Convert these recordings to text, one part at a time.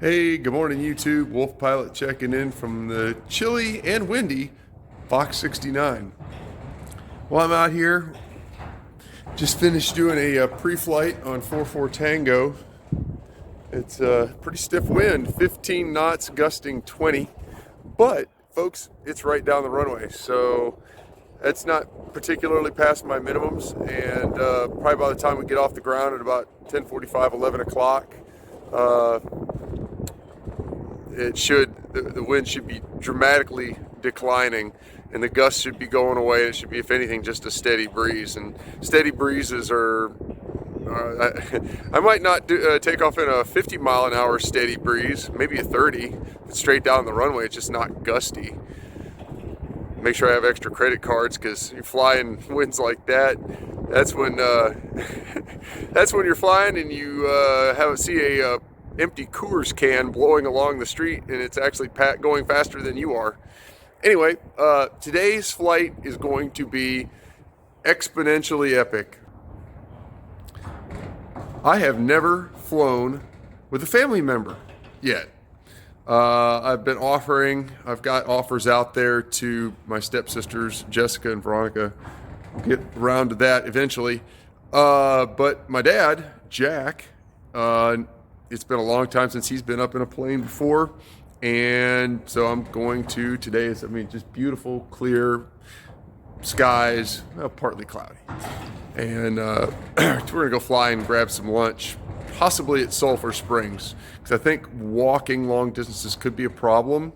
Hey, good morning YouTube. Wolf Pilot checking in from the chilly and windy Fox 69. Well, I'm out here. Just finished doing a pre-flight on 44 Tango. It's a pretty stiff wind, 15 knots, gusting 20. But, folks, it's right down the runway. So, that's not particularly past my minimums. And probably by the time we get off the ground at about 10:45, 11 o'clock, the wind should be dramatically declining and the gusts should be going away. It should be, if anything, just a steady breeze. And steady breezes are, I might not take off in a 50 mile an hour steady breeze, maybe a 30. It's straight down the runway, it's just not gusty. Make sure I have extra credit cards, because you fly in winds like that, that's when you're flying and you see a empty Coors can blowing along the street, and it's actually going faster than you are. Anyway, today's flight is going to be exponentially epic. I have never flown with a family member yet. I've got offers out there to my stepsisters, Jessica and Veronica. We'll get around to that eventually. But my dad, Jack, it's been a long time since he's been up in a plane before, and so I'm going to. Today is, just beautiful, clear skies, partly cloudy, and we're gonna go fly and grab some lunch, possibly at Sulpher Springs, because I think walking long distances could be a problem,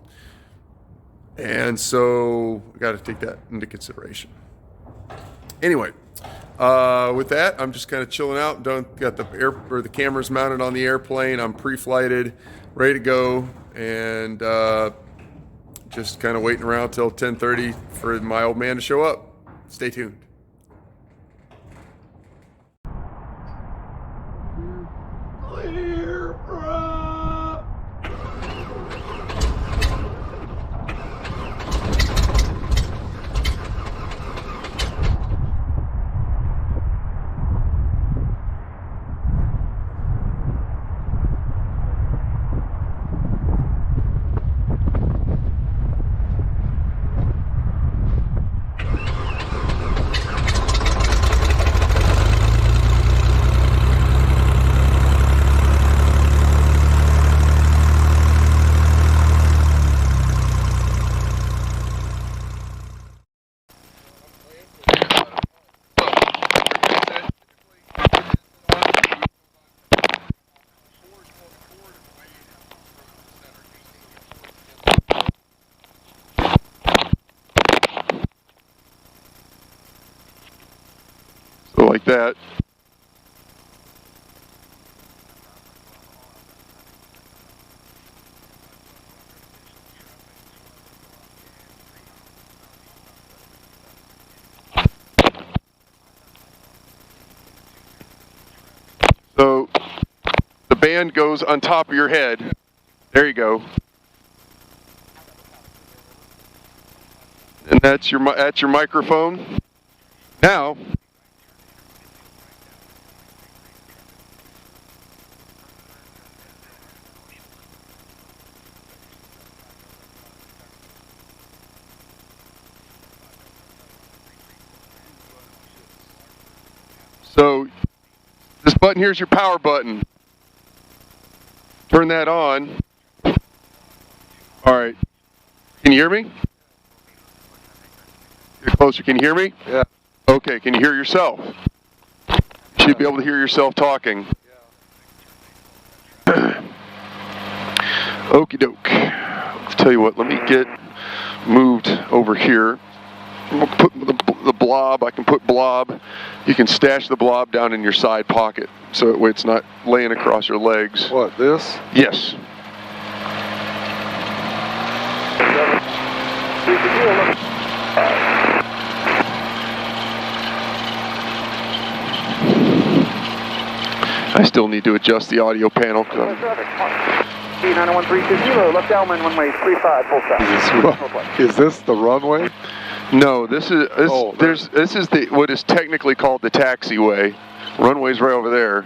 and so we got to take that into consideration. Anyway. With that, I'm just kind of chilling out. Got the cameras mounted on the airplane. I'm pre-flighted, ready to go, and just kind of waiting around till 10:30 for my old man to show up. Stay tuned. Clear, bro. Like that. So the band goes on top of your head. There you go. And that's your microphone. Now, so this button here's your power button. Turn that on. All right. Can you hear me? Get closer. Can you hear me? Yeah. Okay. Can you hear yourself? You should be able to hear yourself talking. Okie doke. I'll tell you what. Let me get moved over here. We'll put the blob. I can put blob. You can stash the blob down in your side pocket, so that way it's not laying across your legs. What, this? Yes. I still need to adjust the audio panel. C91320, left downwind, runway 35, full stop. Is this the runway? No, this is what is technically called the taxiway. Runway's right over there.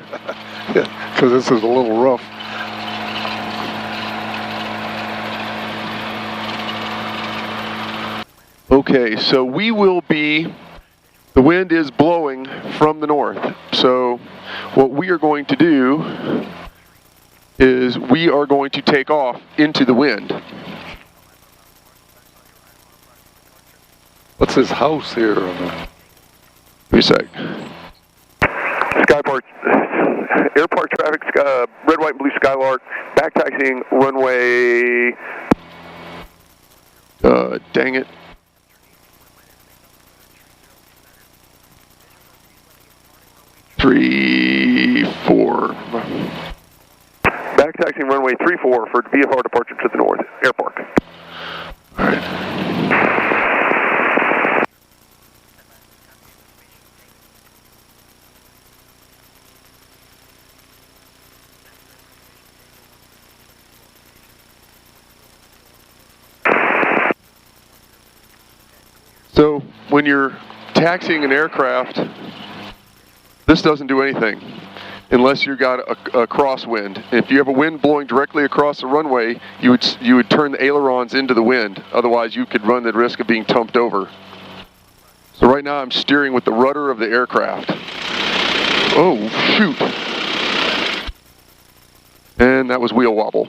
Because this is a little rough. Okay, so the wind is blowing from the north. So what we are going to do is we are going to take off into the wind. What's this house here? Give me a sec. Skypark, airport traffic, red, white, and blue Skylark, back taxiing runway, dang it. Three, four. Back taxiing runway 34 for VFR departure to the north, airport. All right. So when you're taxiing an aircraft, this doesn't do anything unless you've got a crosswind. If you have a wind blowing directly across the runway, you would turn the ailerons into the wind. Otherwise, you could run the risk of being tumped over. So right now, I'm steering with the rudder of the aircraft. Oh, shoot. And that was wheel wobble.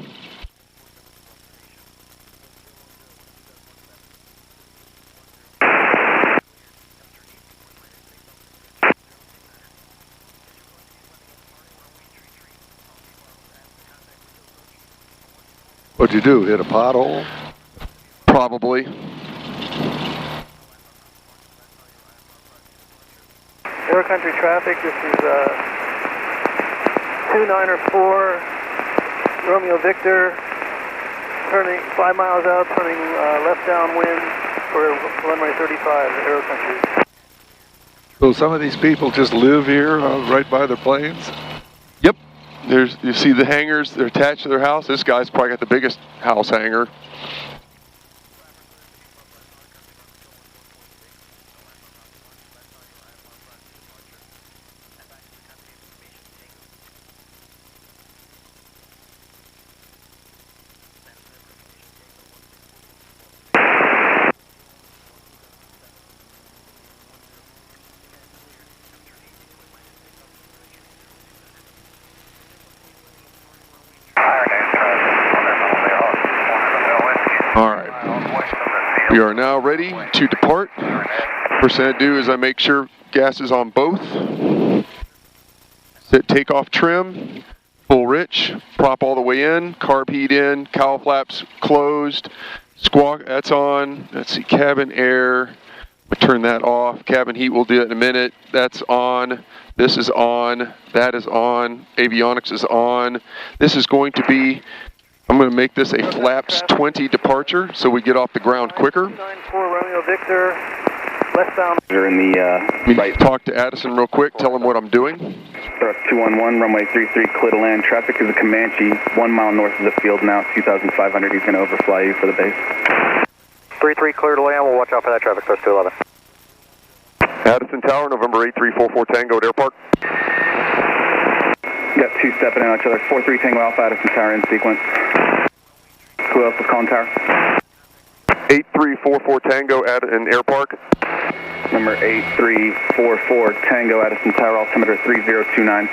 What'd you do, hit a pothole? Probably. Air country traffic, this is 2904 Romeo Victor, turning 5 miles out, turning left downwind for runway 35, air country. So some of these people just live here right by their planes? Yep. You see the hangars, they're attached to their house. This guy's probably got the biggest house hangar. We are now ready to depart. First thing I do is I make sure gas is on both. Set takeoff trim, full rich, prop all the way in, carb heat in, cowl flaps closed, squawk, that's on. Let's see, cabin air, we'll turn that off. Cabin heat, we'll do it in a minute. That's on, this is on, that is on, avionics is on. This is going to be, I'm going to make this a flaps 20 departure so we get off the ground quicker. 94 Romeo Victor, westbound. You're in the right. Talk to Addison real quick, tell him what I'm doing. 211, runway 33, clear to land. Traffic is a Comanche, 1 mile north of the field now, 2,500. He's going to overfly you for the base. 33, clear to land. We'll watch out for that traffic, close to 11. Addison Tower, November 8344 Tango at Airpark. Got two stepping in on each other. 43 Tango Alpha, Addison Tower in sequence. Who else is calling tower? 8344 Tango at an Airpark. Number 8344 Tango, Addison Tower, altimeter 3029.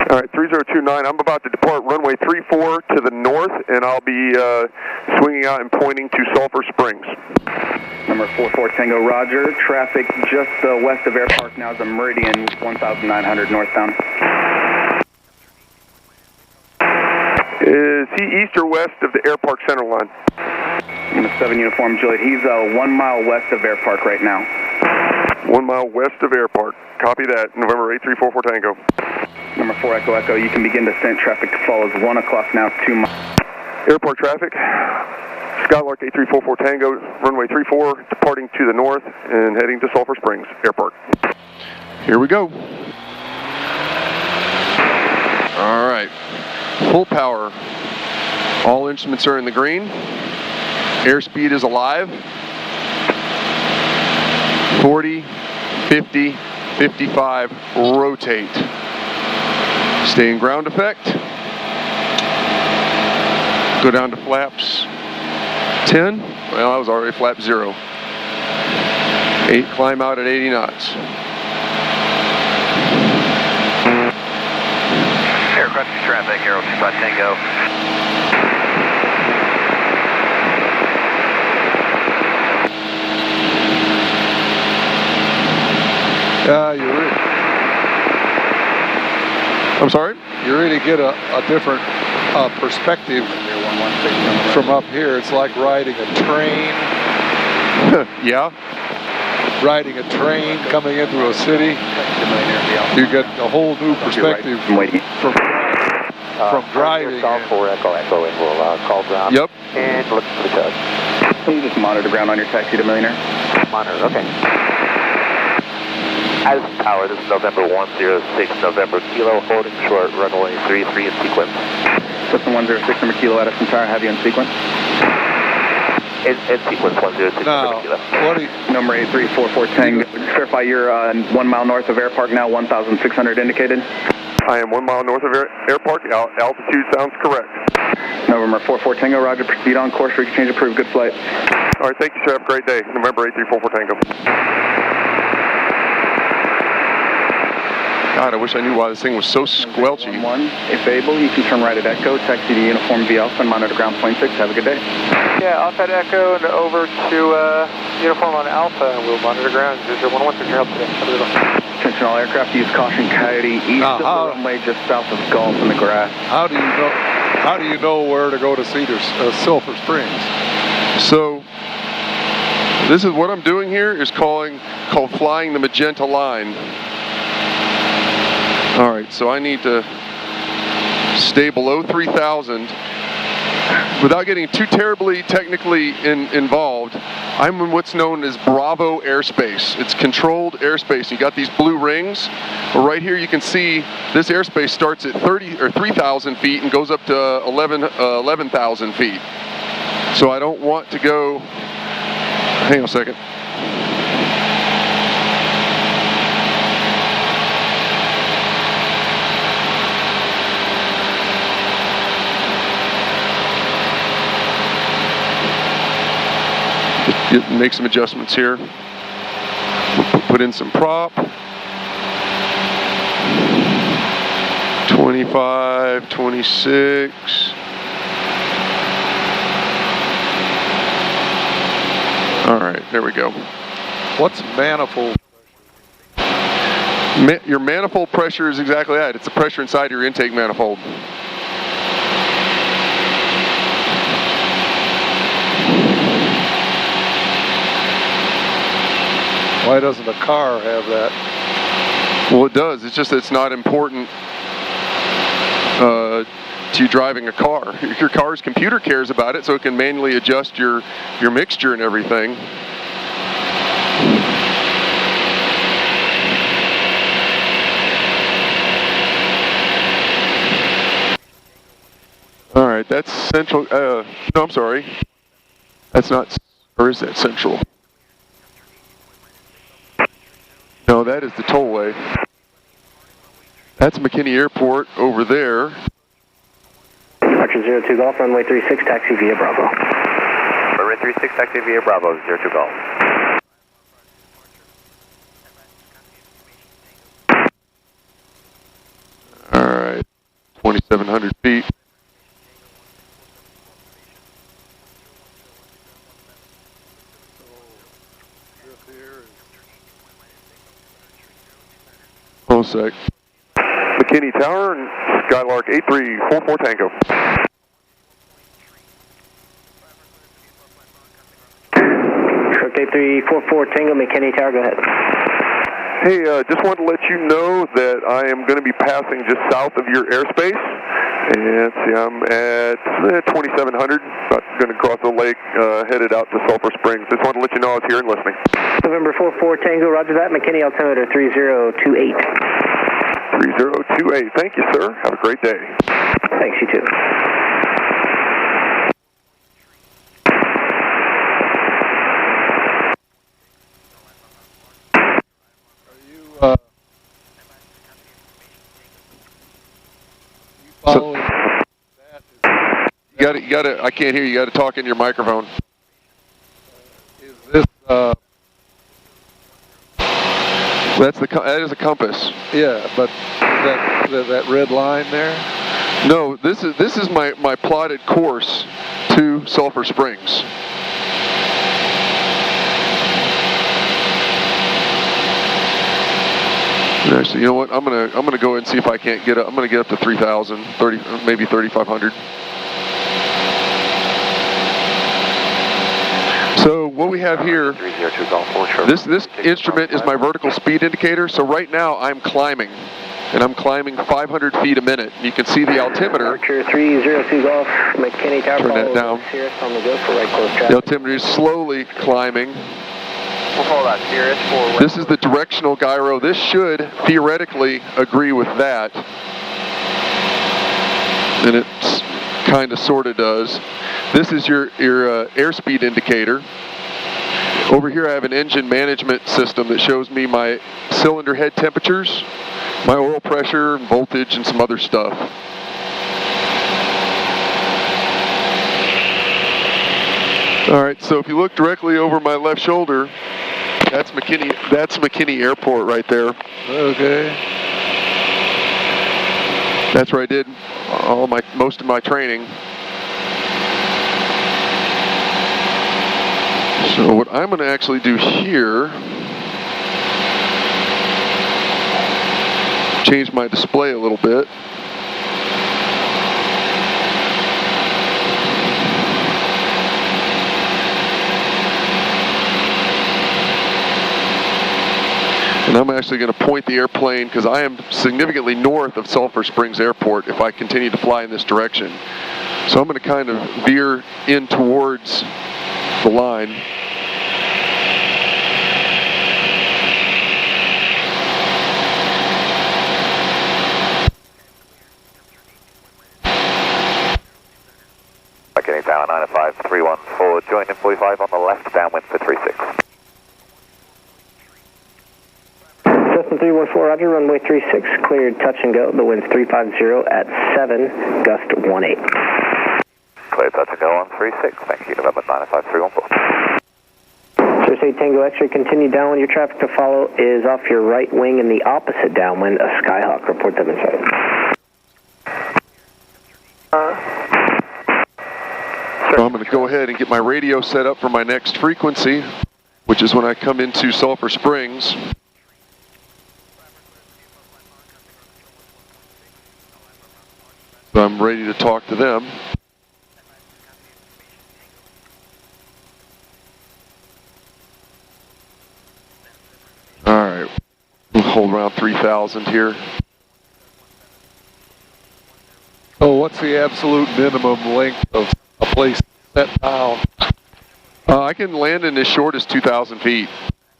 All right, 3029. I'm about to depart runway 34 to the north, and I'll be swinging out and pointing to Sulpher Springs. Number 44 Tango, Roger. Traffic just west of Airpark now is a Meridian 1900 northbound. Is he east or west of the Airpark center line? Number 7 Uniform Juliet. He's 1 mile west of Airpark right now. 1 mile west of Airpark. Copy that. November 8344 Tango. Number 4 Echo Echo. You can begin descent. Traffic to follow is 1 o'clock now, 2 miles. Airport traffic. Skylark 8344 Tango, runway 34, departing to the north and heading to Sulphur Springs Airport. Here we go. All right. Full power. All instruments are in the green. Airspeed is alive. 40, 50, 55, rotate. Stay in ground effect. Go down to flaps 10. Well, I was already flap 0. Climb out at 80 knots. Aircraft traffic, Aero 25 Tango. I'm sorry? You really get a different perspective from up here. It's like riding a train. Yeah. Riding a train coming into a city. You get a whole new perspective from driving. For Echo, and we'll call ground. Yep. And look for the touch. Can you just monitor ground on your taxi to Millionaire? Monitor, okay. Addison Tower, this is November 106, November Kilo, holding short, runway 33 in sequence. System 106, number Kilo, Addison Tower, have you in sequence? In sequence 106, number Kilo. Number 8344 Tango, just verify you're 1 mile north of Air Park now, 1,600 indicated. I am 1 mile north of Air Park, altitude sounds correct. November 44 Tango, roger, proceed on course, exchange approved, good flight. All right, thank you, sir, have a great day. November 8344 Tango. God, I wish I knew why this thing was so squelchy. 1, if able, you can turn right at Echo, taxi to Uniform V Alpha and monitor ground point 6. Have a good day. Yeah, outside Echo and over to Uniform on Alpha, and we'll monitor ground. 001 for your help today. Have a good one. Attention all aircraft, use caution Coyote, east of the runway just south of Gulf in the grass. How do you know where to go to see Sulpher Springs? So, this is what I'm doing here is called flying the magenta line. All right, so I need to stay below 3,000 without getting too terribly technically involved. I'm in what's known as Bravo airspace. It's controlled airspace. You got these blue rings. Well, right here you can see this airspace starts at 3,000 feet and goes up to 11,000 feet. So I don't want to go. Hang on a second. Make some adjustments here. Put in some prop. 25, 26. All right, there we go. What's manifold? Your manifold pressure is exactly that. It's the pressure inside your intake manifold. Why doesn't a car have that? Well, it does. It's just that it's not important to you driving a car. Your car's computer cares about it, so it can manually adjust your mixture and everything. All right, that's central. No, I'm sorry. That's not. Or is that central? No, that is the tollway. That's McKinney Airport over there. Departure 02 Golf, runway 36, taxi via Bravo. Runway 36, taxi via Bravo, 02 Golf. All right, 2,700 feet. Hold a sec. McKinney Tower and Skylark 8344 Tango. Shark 8344 Tango, McKinney Tower, go ahead. Hey, just wanted to let you know that I am going to be passing just south of your airspace. And see, I'm at 2,700, about going to cross the lake, headed out to Sulpher Springs. Just wanted to let you know I was here and listening. November 44 Tango, roger that. McKinney altimeter 3028. 3028. Thank you, sir. Have a great day. Thanks, you too. Following You got to. I can't hear you. You got to talk in your microphone. is this That is a compass. Yeah, but that red line there? No, this is my plotted course to Sulphur Springs. Actually, you know what? I'm gonna go ahead and see if I can't get up. I'm gonna get up to 3,000, maybe 3,500. So what we have here, this instrument is my vertical speed indicator. So right now I'm climbing, and I'm climbing 500 feet a minute. You can see the altimeter. Archer 302 Golf, McKinney Tower. Turn that down. On the go for right close traffic. The altimeter is slowly climbing. We'll hold on, Urish for... This is the directional gyro. This should theoretically agree with that. And it kind of sort of does. This is your airspeed indicator. Over here I have an engine management system that shows me my cylinder head temperatures, my oil pressure, voltage, and some other stuff. Alright, so if you look directly over my left shoulder, that's McKinney Airport right there. Okay. That's where I did most of my training. So what I'm going to actually do here, change my display a little bit. And I'm actually going to point the airplane, because I am significantly north of Sulphur Springs Airport if I continue to fly in this direction. So I'm going to kind of veer in towards the line. McKinney Tower 95314 forward, join in 45 on the left, downwind for 36. Cessna 314, Roger, runway 36, cleared touch and go. The wind's 350 at 7, gust 18. Clear touch and go on 36, thank you, November 95314. Sir, say Tango X-ray, continue downwind. Your traffic to follow is off your right wing in the opposite downwind, a Skyhawk. Report them inside. So I'm going to go ahead and get my radio set up for my next frequency, which is when I come into Sulphur Springs. So I'm ready to talk to them. All right, we'll hold around 3,000 here. So what's the absolute minimum length of a place set down? I can land in as short as 2,000 feet.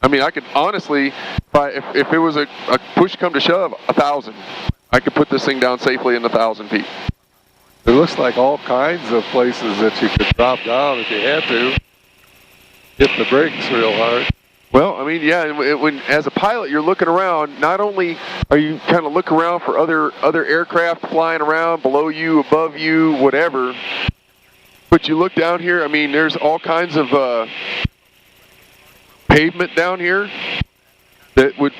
I mean, I could honestly, if it was a push come to shove, 1,000. I could put this thing down safely in 1,000 feet. It looks like all kinds of places that you could drop down if you had to. Hit the brakes real hard. Well, I mean, yeah, when as a pilot you're looking around, not only are you kind of looking around for other aircraft flying around below you, above you, whatever, but you look down here, I mean, there's all kinds of pavement down here that would,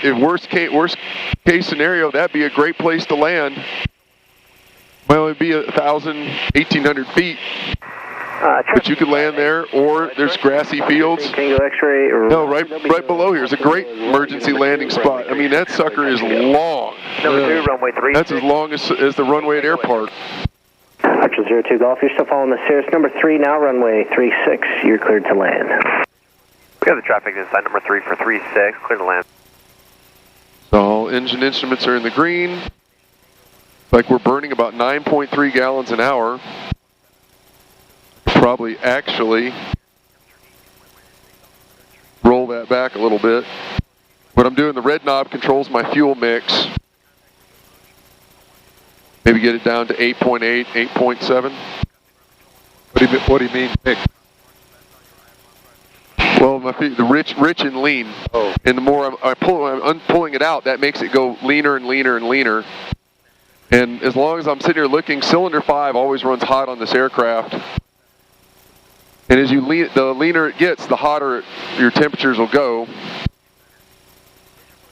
in worst case scenario, that'd be a great place to land. Well, it'd be 1,000, 1,800 feet. But you could land there, or there's grassy fields. No, right below here is a great emergency landing spot. I mean, that sucker is long. Number 2, runway 36. That's as long as the runway at Airport. Archer 02 Golf, you're still following the Cirrus. Number 3 now, runway 36. You're cleared to land. We have the traffic inside number 3 for 36, clear to land. So all engine instruments are in the green. Like we're burning about 9.3 gallons an hour. Probably actually roll that back a little bit. What I'm doing, the red knob controls my fuel mix. Maybe get it down to 8.8, 8.7. What do you mean mix? Well, the rich and lean. Oh. And the more I'm pulling it out, that makes it go leaner and leaner and leaner. And as long as I'm sitting here looking, cylinder 5 always runs hot on this aircraft. And as the leaner it gets, the hotter your temperatures will go.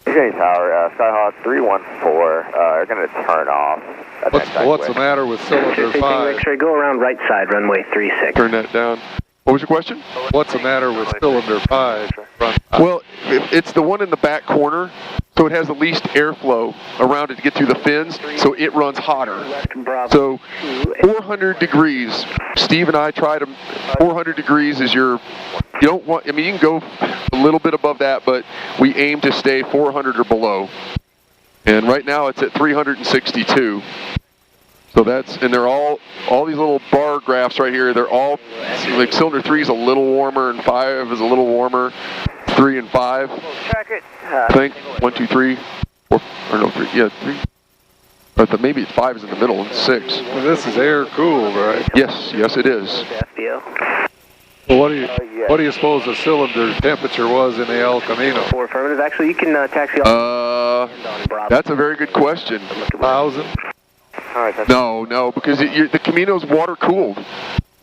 Okay, Tower, Skyhawk 314, are going to turn off. At What's the matter with cylinder 5? X-ray, go around right side, runway 36. Turn that down. What was your question? What's the matter with cylinder 5? Well, it's the one in the back corner, so it has the least airflow around it to get through the fins, so it runs hotter. So 400 degrees, Steve and I tried them, 400 degrees is you don't want, I mean, you can go a little bit above that, but we aim to stay 400 or below. And right now it's at 362. So and they're all these little bar graphs right here, they're all, like cylinder 3 is a little warmer and 5 is a little warmer, 3 and 5. Track it. I think 1, 2, 3, 4, or no, 3, yeah, 3. Or maybe 5 is in the middle and 6. Well, this is air cooled, right? Yes, it is. Well, what do you suppose the cylinder temperature was in the El Camino? 4 affirmative. Actually, you can taxi off. That's a very good question. 1,000? No, because the Camino's water cooled.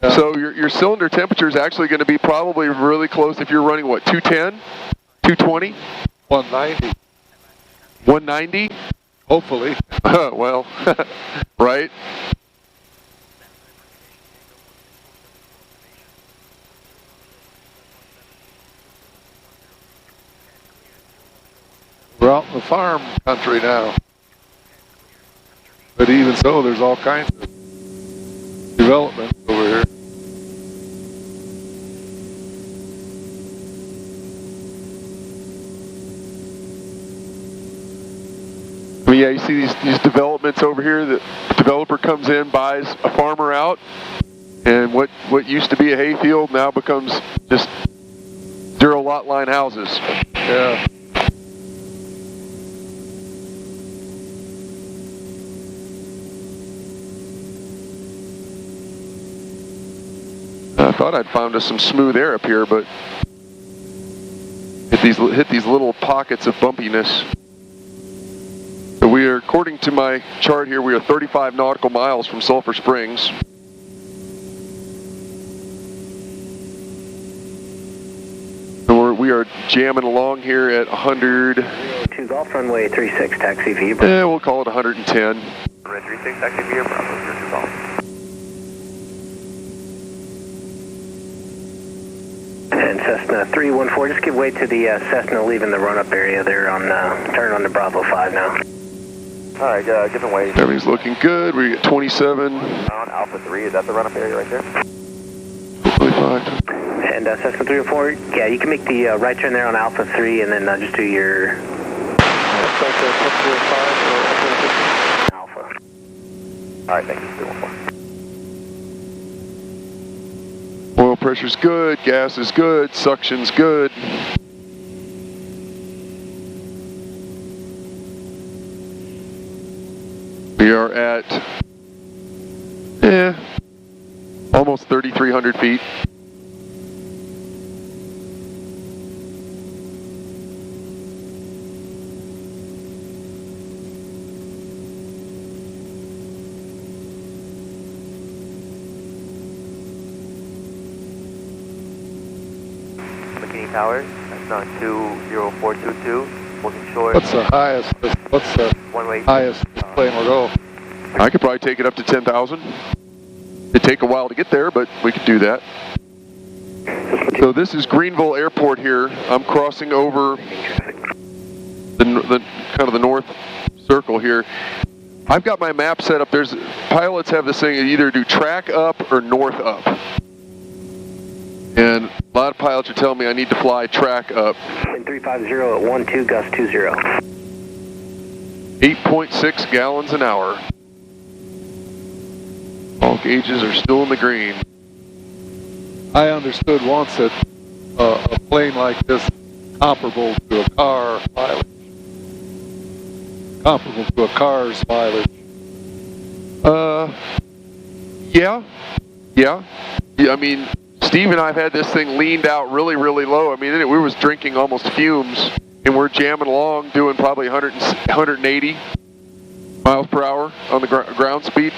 So your cylinder temperature is actually going to be probably really close if you're running, what, 210? 220? 190. 190? Hopefully. Well, right? We're out in the farm country now. But even so, there's all kinds of development over here. I mean, yeah, you see these developments over here. The developer comes in, buys a farmer out, and what used to be a hayfield now becomes just 0 lot line houses. Yeah. I thought I'd found us some smooth air up here, but hit these little pockets of bumpiness. So we are, according to my chart here, we are 35 nautical miles from Sulphur Springs. And we are jamming along here at 100. 2 Golf runway 36 taxi V. Yeah, we'll call it 110. Red 36 taxi V, Bravo 2 Golf. And Cessna 314, just give way to the Cessna leaving the run-up area there on, turn on to Bravo 5 now. Alright, giving way. Everything's looking good. We got 27. On Alpha 3, is that the run-up area right there? 25. And Cessna 304, yeah, you can make the right turn there on Alpha 3 and then just do your... Alpha. Alright, thank you, 314. Oil pressure's good, gas is good, suction's good. We are at, almost 3,300 feet. Towers, that's not 20422, looking short. What's the highest plane will go? I could probably take it up to 10,000. It'd take a while to get there, but we could do that. So this is Greenville Airport here. I'm crossing over the kind of the north circle here. I've got my map set up. Pilots have this thing, either do track up or north up. And a lot of pilots are telling me I need to fly track up. Wind 350 at 12, gust 20. 8.6 gallons an hour. All gauges are still in the green. I understood once that a plane like this comparable to a car mileage. Comparable to a car's mileage. Yeah. I mean, Steve and I have had this thing leaned out really, really low. I mean, we was drinking almost fumes, and we're jamming along, doing probably 180 miles per hour on the ground speed.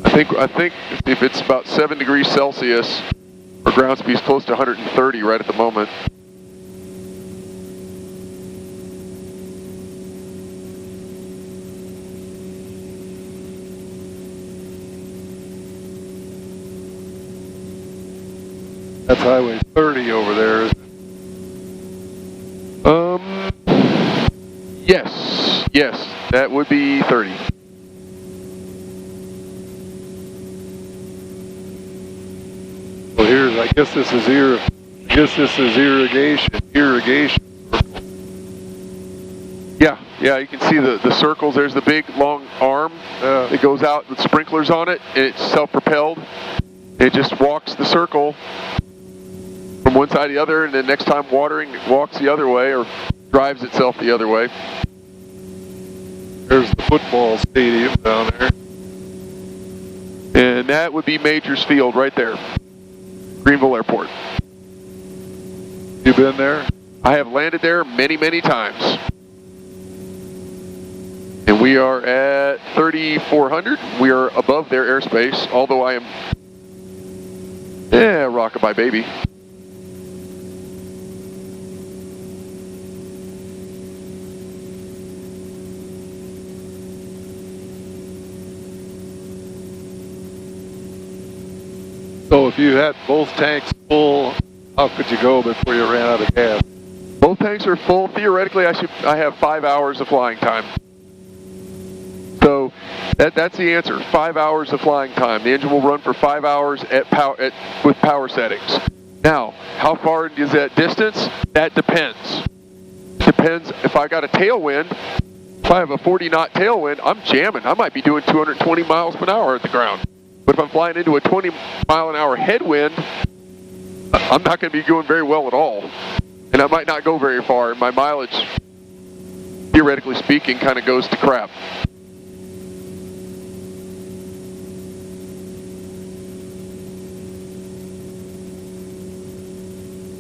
I think if it's about 7 degrees Celsius, Our ground speed is close to 130 right at the moment. That's Highway 30 over there, isn't it? Yes, that would be 30. Well, here's, I guess this is irrigation. Yeah, you can see the circles. There's the big long arm that goes out with sprinklers on it, and it's self-propelled. It just walks the circle from one side to the other, and then next time watering, it walks the other way or drives itself the other way. There's the football stadium down there. And that would be Majors Field right there, Greenville Airport. You been there? I have landed there many, many times. And we are at 3,400. We are above their airspace, although I am, rockabye baby. So if you had both tanks full, how could you go before you ran out of gas? Both tanks are full. Theoretically, I have 5 hours of flying time. So that's the answer. 5 hours of flying time. The engine will run for 5 hours with power settings. Now, how far is that distance? That depends. Depends if I got a tailwind. If I have a 40-knot tailwind, I'm jamming. I might be doing 220 miles per hour at the ground. But if I'm flying into a 20-mile-an-hour headwind, I'm not going to be doing very well at all. And I might not go very far. And my mileage, theoretically speaking, kind of goes to crap.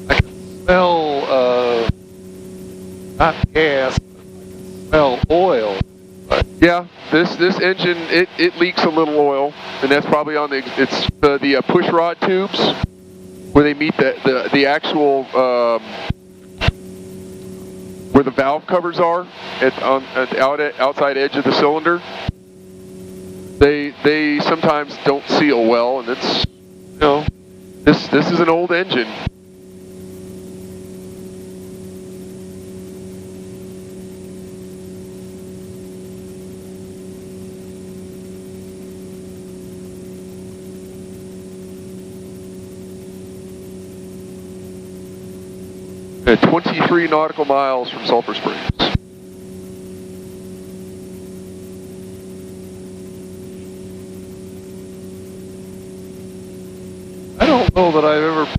I can smell, not gas, but I can smell oil. Yeah, this engine, it leaks a little oil, and that's probably on the push rod tubes where they meet the actual where the valve covers are at the outside edge of the cylinder. They sometimes don't seal well, and it's, you know, this is an old engine. At 23 nautical miles from Sulphur Springs. I don't know that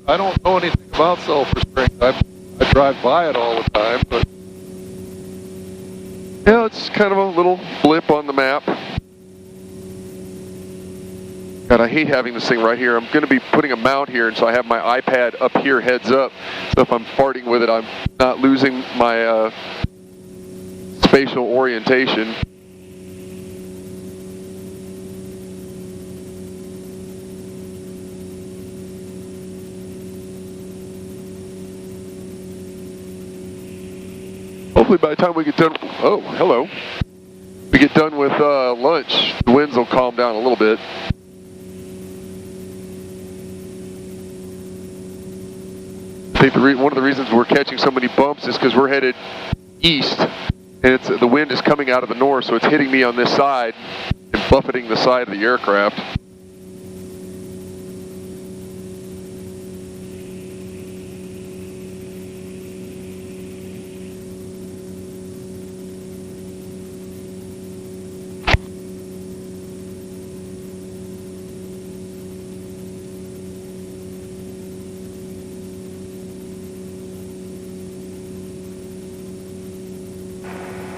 I don't know anything about Sulphur Springs. I drive by it all the time, but yeah, it's kind of a little blip on the map. God, I hate having this thing right here. I'm going to be putting a mount here, and so I have my iPad up here, heads up. So if I'm farting with it, I'm not losing my spatial orientation. Hopefully by the time we get done, oh, hello. We get done with lunch, the winds will calm down a little bit. I think one of the reasons we're catching so many bumps is because we're headed east, and the wind is coming out of the north, so it's hitting me on this side and buffeting the side of the aircraft.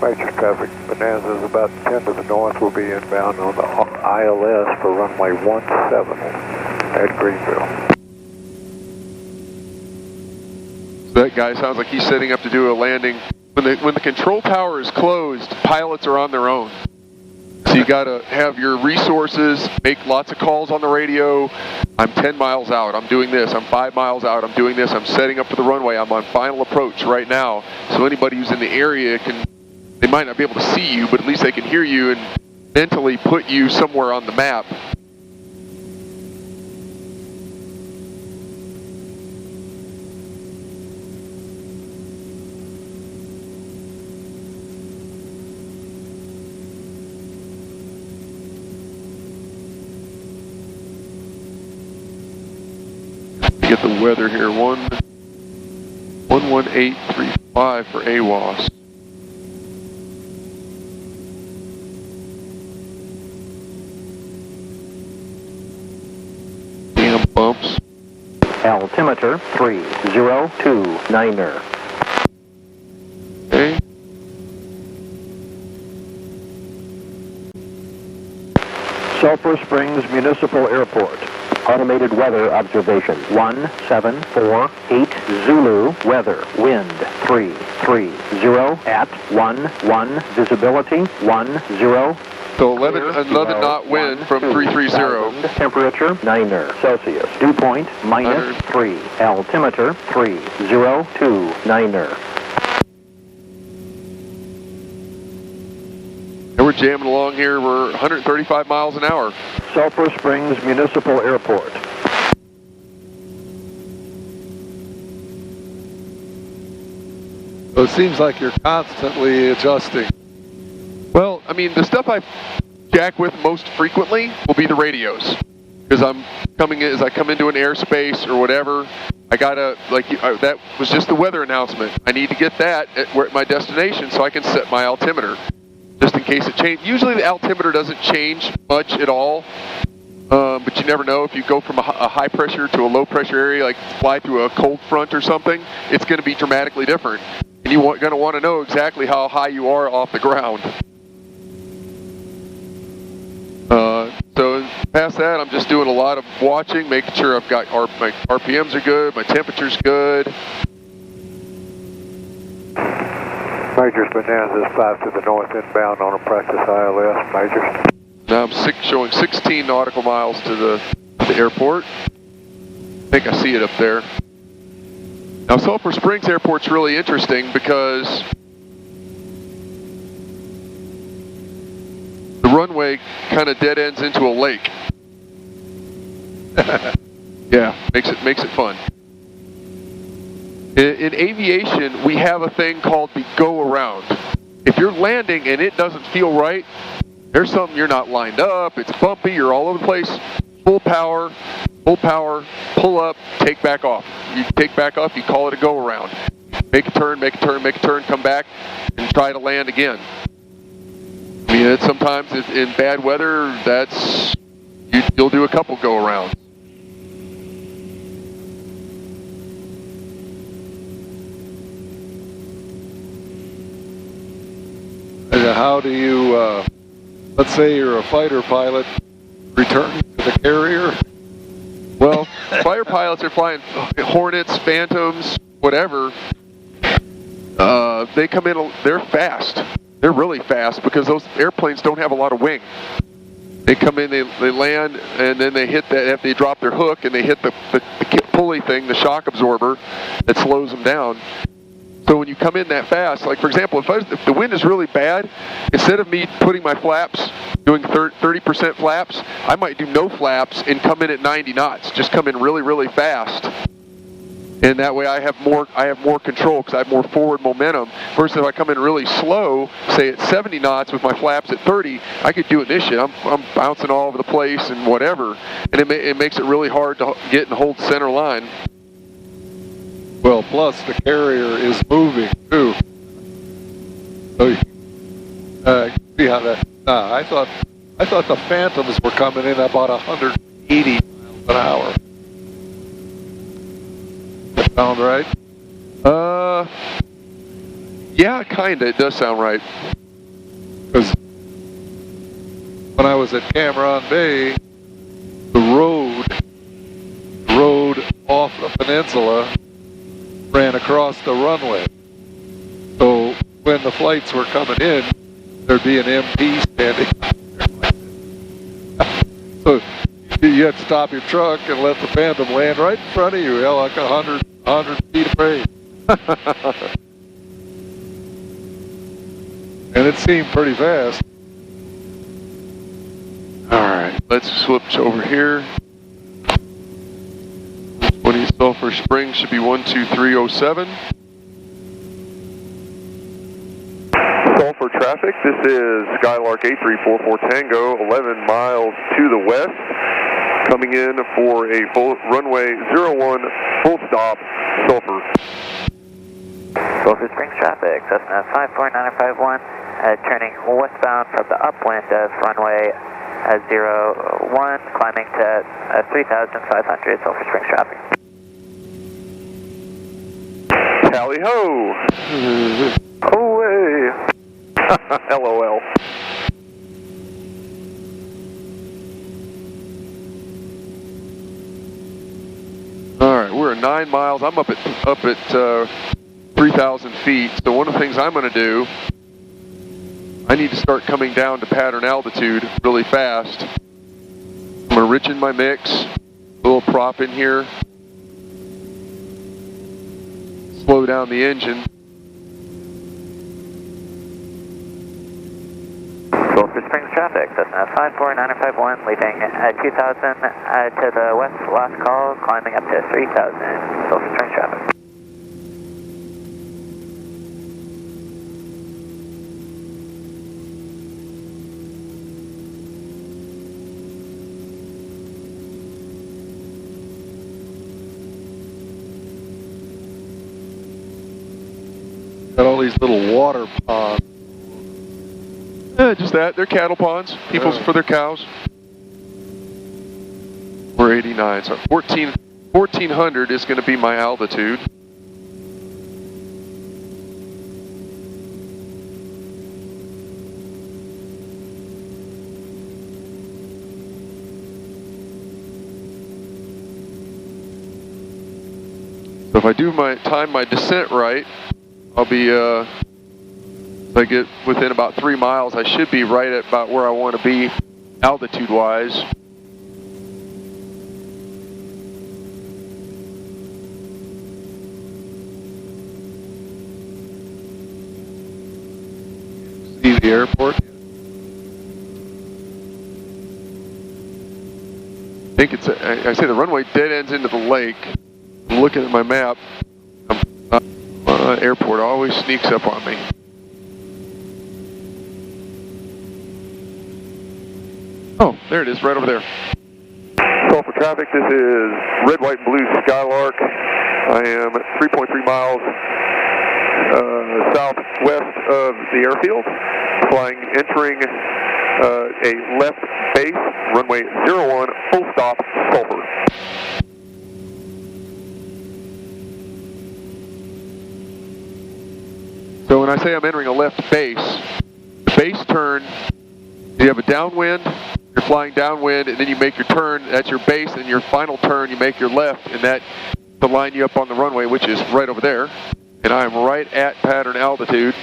major traffic bonanza is about 10 to the north. Will be inbound on the ILS for runway 17 at Greenville. That guy sounds like he's setting up to do a landing. When the control tower is closed, pilots are on their own. So you got to have your resources, make lots of calls on the radio. I'm 10 miles out, I'm doing this. I'm 5 miles out, I'm doing this. I'm setting up for the runway. I'm on final approach right now. So anybody who's in the area they might not be able to see you, but at least they can hear you and mentally put you somewhere on the map. Get the weather here, 11835 for AWAS. Damn bumps. Altimeter 3029er. Okay. Sulpher Springs Municipal Airport. Automated weather observation 1748 Zulu weather wind 330 at 11 visibility 10. So 11 knot wind from 330. Temperature 9er Celsius. Dew point -3. Altimeter 3029er. And we're jamming along here. We're 135 miles an hour. Sulphur Springs Municipal Airport. So it seems like you're constantly adjusting. Well, I mean, the stuff I jack with most frequently will be the radios. Because as I come into an airspace or whatever, I gotta, that was just the weather announcement. I need to get that at my destination so I can set my altimeter. Just in case it changes. Usually the altimeter doesn't change much at all, but you never know. If you go from a high pressure to a low pressure area, like fly through a cold front or something, it's going to be dramatically different. And you're going to want to know exactly how high you are off the ground. So past that, I'm just doing a lot of watching, making sure I've got my RPMs are good, my temperature's good. Majors Bonanza 5 to the north inbound on a practice ILS. Majors. Now I'm showing 16 nautical miles to the airport. I think I see it up there. Now Sulphur Springs Airport's really interesting because the runway kind of dead ends into a lake. Yeah, makes it fun. In aviation, we have a thing called the go-around. If you're landing and it doesn't feel right, there's something you're not lined up, it's bumpy, you're all over the place, full power, pull up, take back off. You take back off, you call it a go-around. Make a turn, come back, and try to land again. I mean, sometimes in bad weather, you'll do a couple go-arounds. How do you, let's say you're a fighter pilot, return to the carrier? Well, fighter pilots are flying Hornets, Phantoms, whatever. They come in, they're fast. They're really fast because those airplanes don't have a lot of wing. They come in, they land, and then they hit that, after they drop their hook, and they hit the pulley thing, the shock absorber, that slows them down. So when you come in that fast, like for example, if the wind is really bad, instead of me putting my flaps, doing 30% flaps, I might do no flaps and come in at 90 knots. Just come in really, really fast. And that way I have more control because I have more forward momentum. Versus if I come in really slow, say at 70 knots with my flaps at 30, I could do this shit. I'm bouncing all over the place and whatever. And it makes it really hard to get and hold center line. Well, plus the carrier is moving too. So you see how that? I thought the Phantoms were coming in about 180 miles an hour. That sound right? Yeah, kinda. It does sound right. Because when I was at Cameron Bay, the road off the peninsula ran across the runway. So when the flights were coming in, there'd be an MP standing So you had to stop your truck and let the Phantom land right in front of you, like 100 feet away. And it seemed pretty fast. All right, let's switch over here. 20 Sulphur Springs should be 12307. Sulphur traffic, this is Skylark 8344 Tango, 11 miles to the west, coming in for a full runway 01 full stop, Sulphur. Sulphur Springs traffic, Cessna 54951, turning westbound from the upwind of runway 01, climbing to 3,500, Sulphur Springs traffic. Tally ho! Away! LOL. All right, we're at 9 miles. I'm up at 3,000 feet. So one of the things I'm going to do, I need to start coming down to pattern altitude really fast. I'm going to rich in my mix, a little prop in here, slow down the engine. Sulphur Springs traffic, Cessna 54951, leaving 2,000 to the west, last call, climbing up to 3,000, Sulphur Springs traffic. Got all these little water ponds. Just that. They're cattle ponds. People's for their cows. We're 89. So 1,400 is going to be my altitude. So if I do time my descent right, I'll be, if I get within about 3 miles, I should be right at about where I want to be altitude-wise. See the airport? I think it's, I say the runway dead ends into the lake. I'm looking at my map. Airport always sneaks up on me. Oh, there it is, right over there. Sulphur traffic, this is red, white, blue Skylark. I am 3.3 miles southwest of the airfield, entering a left base, runway 01, full stop, Sulphur. So when I say I'm entering a left base, the base turn, you have a downwind, you're flying downwind, and then you make your turn, that's your base, and your final turn, you make your left, and that to line you up on the runway, which is right over there. And I'm right at pattern altitude.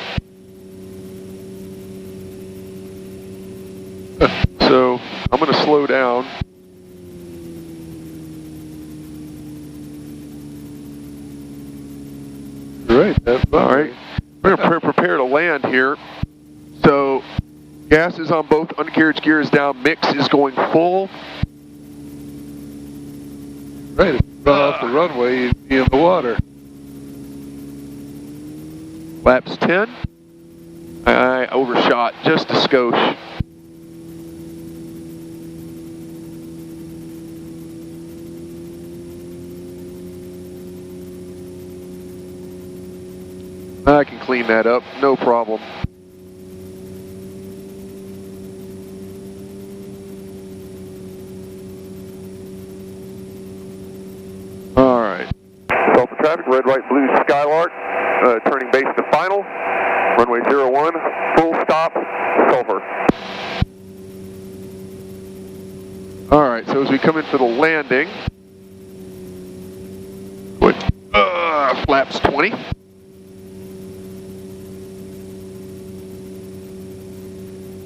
So I'm going to slow down. Great. All right. We're going to prepare to land here. So gas is on both, undercarriage gear is down, mix is going full. Right, if you run off the runway, you'd be in the water. Laps 10. I overshot just a skosh. I can clean that up, no problem. All right. Sulphur traffic, red, white, blue Skylark, turning base to final, runway 01, full stop, Sulphur. All right, so as we come in for the landing, flaps 20.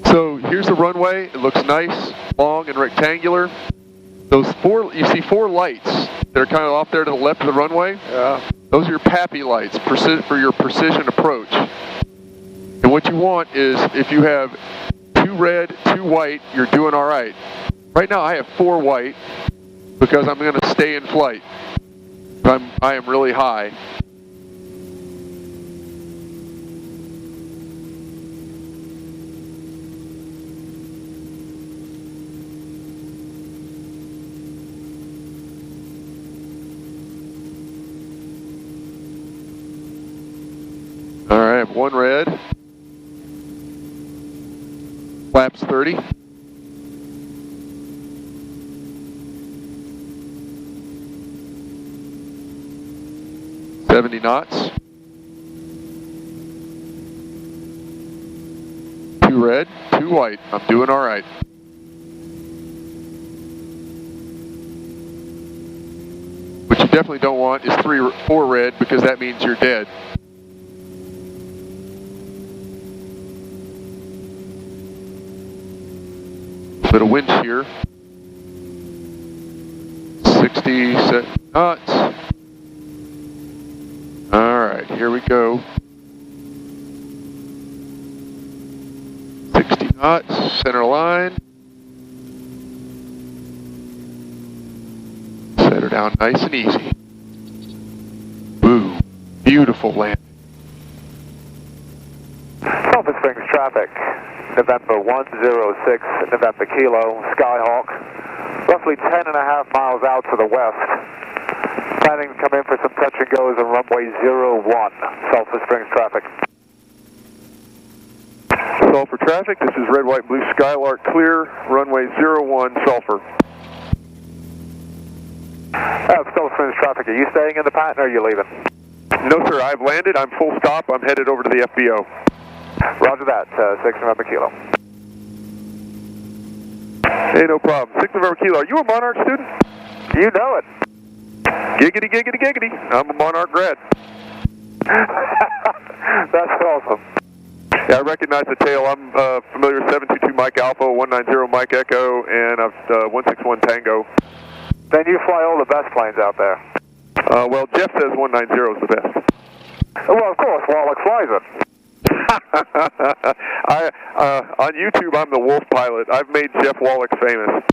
So here's the runway. It looks nice, long and rectangular. You see four lights that are kind of off there to the left of the runway? Yeah. Those are your PAPI lights for your precision approach. And what you want is, if you have 2 red, 2 white, you're doing all right. Right now I have 4 white because I'm going to stay in flight. I am really high. All right, I have 1 red. Flaps 30. $70 knots. 2 red, 2 white. I'm doing all right. What you definitely don't want is 4 red, because that means you're dead. Bit of wind shear. 60 knots. All right, here we go. 60 knots, center line. Set her down nice and easy. Boom, beautiful landing. Sulphur Springs traffic, November 106, November Kilo, Skyhawk, roughly 10.5 miles out to the west. Planning to come in for some touch and goes on runway 01, Sulphur Springs traffic. Sulphur traffic, this is red, white, blue, Skylark clear, runway 01, Sulphur. Sulphur Springs traffic, are you staying in the pattern or are you leaving? No, sir, I've landed. I'm full stop. I'm headed over to the FBO. Roger that, 6 November Kilo. Hey, no problem. 6 November Kilo. Are you a Monarch student? You know it. Giggity, giggity, giggity. I'm a Monarch grad. That's awesome. Yeah, I recognize the tail. I'm familiar with 722 Mike Alpha, 190 Mike Echo, and 161 Tango. Then you fly all the best planes out there. Well, Jeff says 190 is the best. Well, of course, Wallach flies it. On YouTube, I'm the Wolf pilot. I've made Jeff Wallach famous.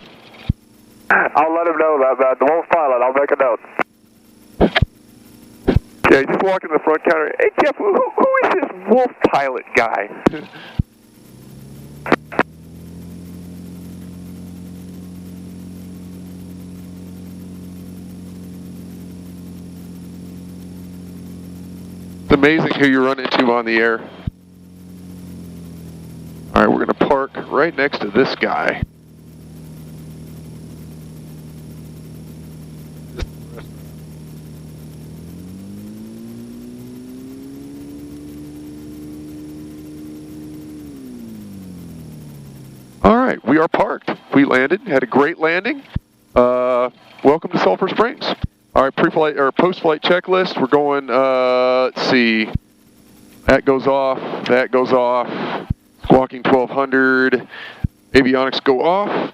I'll let him know that, the Wolf pilot. I'll make a note. Yeah, just walk in the front counter. Hey, Jeff, who is this Wolf pilot guy? It's amazing who you run into on the air. All right, we're going to park right next to this guy. All right, we are parked. We landed, had a great landing. Welcome to Sulphur Springs. All right, pre-flight or post-flight checklist. We're going. Let's see. That goes off. That goes off. Squawking 1200. Avionics go off.